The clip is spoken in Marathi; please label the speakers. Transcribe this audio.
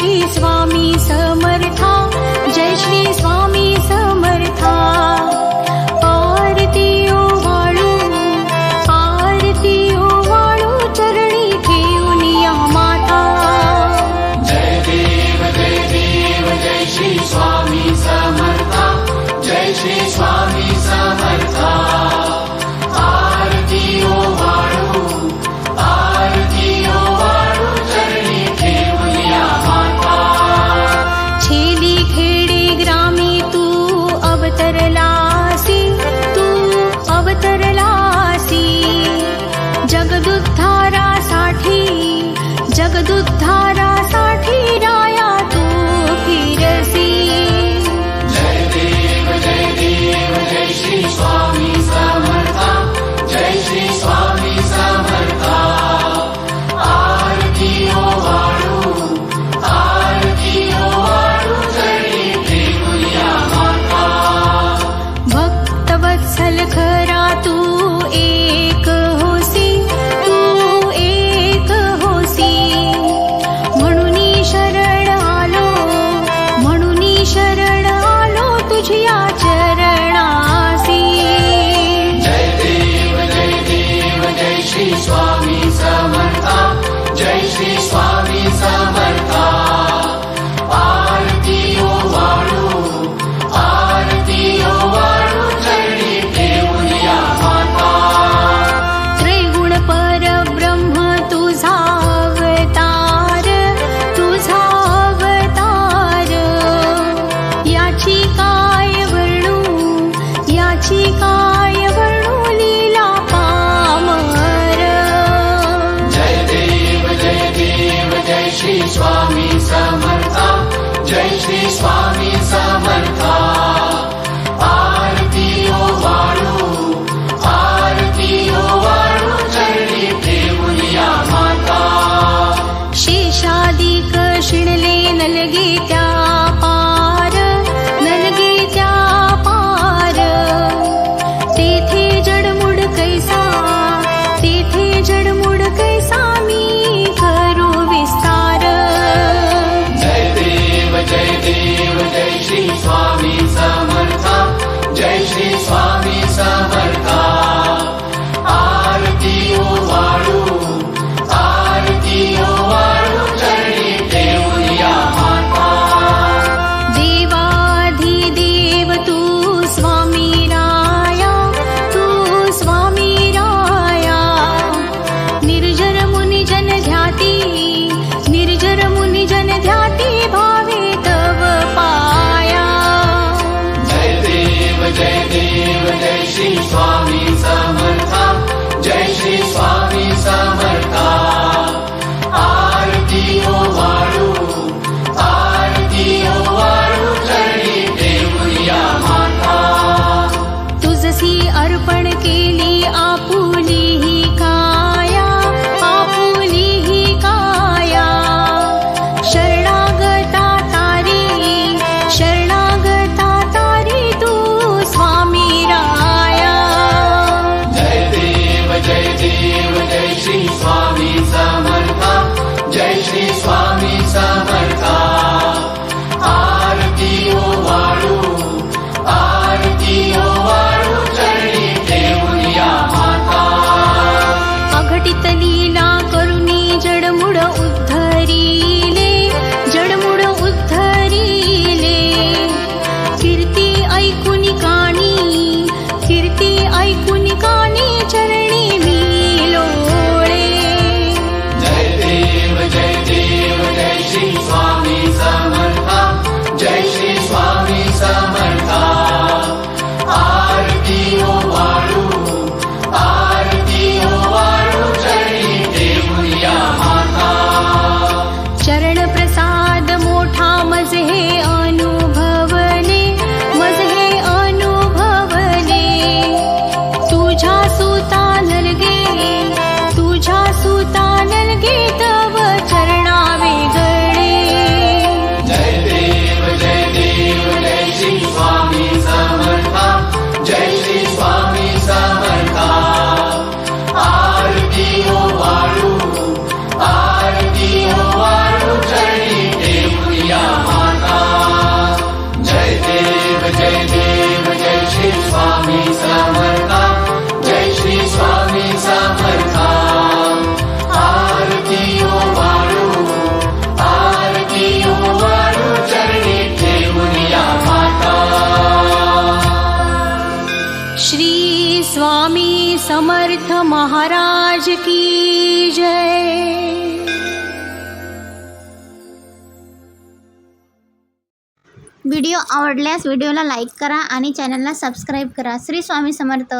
Speaker 1: श्री स्वामी समर्था, जय श्री स्वामी समर्था। आरती ओवाळू, आरती ओवाळू, चरणी ठेवूनिया माता।
Speaker 2: जय देव जय श्री स्वामी समर्था, जय श्री स्वामी समर्था। आरती ओवाळू, आरती ओवाळू, चरणी ठेवूनिया माता।
Speaker 1: छेली खेडे ग्रामी तू अवतरलासी, तू अवतरलासी। जगदुद्धारासाठी, जगदुद्धारासाठी राया तू फिरसी।
Speaker 2: जय देव जय श्री स्वामी समर्था, जय श्री स्वामी समर्था। आरती ओवाळू, आरती ओवाळू, चरणी ठेवूनिया माता।
Speaker 1: भक्तवत्सल खरा तू एक होसी, तू एक होसी। म्हणून शरण आलो, म्हणून शरण आलो तुझ्या चरणासी।
Speaker 2: जय देव जय श्री स्वामी समर्था, जय श्री स्वामी समर्था। आरती ओवाळू, आरती ओवाळू, चरणी ठेवूनिया माता।
Speaker 1: त्रैगुण परब्रह्म तुझा अवतार, तुझा अवतार। याची काय वर्णू, याची काय वर्णू लीला पामर।
Speaker 2: जय देव जय श्री स्वामी समर्था, जय श्री स्वामी समर्था। आरती ओवाळू, आरती ओवाळू, चरणी ठेवूनिया माता।
Speaker 1: शेषादिक शिणले नलगे त्या पार, नलगे त्या पार। तेथे जडमुड कैसा, तेथे जडमुड कैसा मी करू विस्तार।
Speaker 2: जय देव जय श्री स्वामी समर्था, जय श्री स्वामी समर्था। आरती ओवाळू, आरती ओवाळू, चरणी ठेवूनिया माता।
Speaker 1: देवाधिदेव तू स्वामी राया, तू स्वामी राया। निर्जर मुनिजन ध्याती, निर्जर मुनिजन ध्याती, भावे तव पाया।
Speaker 2: जय देव जय श्री स्वामी समर्था, जय श्री स्वामी समर्था। आरती ओवाळू, आरती ओवाळू, चरणी ठेवूनिया माता।
Speaker 1: तुझसी अर्पण केली आपुली ही काया, आपुली ही काया। शरणागता तारी, शरणागता तारी तू स्वामी राया।
Speaker 2: जय देव जय श्री स्वामी समर्था, जय श्री स्वामी समर्था। आरती ओवाळू, आरती ओवाळू, चरणी ठेवूनिया माता। जय देव जय श्री स्वामी समर्था जय श्री स्वामी समर्था आरती ओ वाळू चरणी ठेवून या माता
Speaker 1: श्री स्वामी समर्थ महाराज की जय।
Speaker 3: व्हिडिओ आवडल्यास व्हिडिओला लाईक करा आणि चॅनलला सबस्क्राईब करा। श्री स्वामी समर्थ।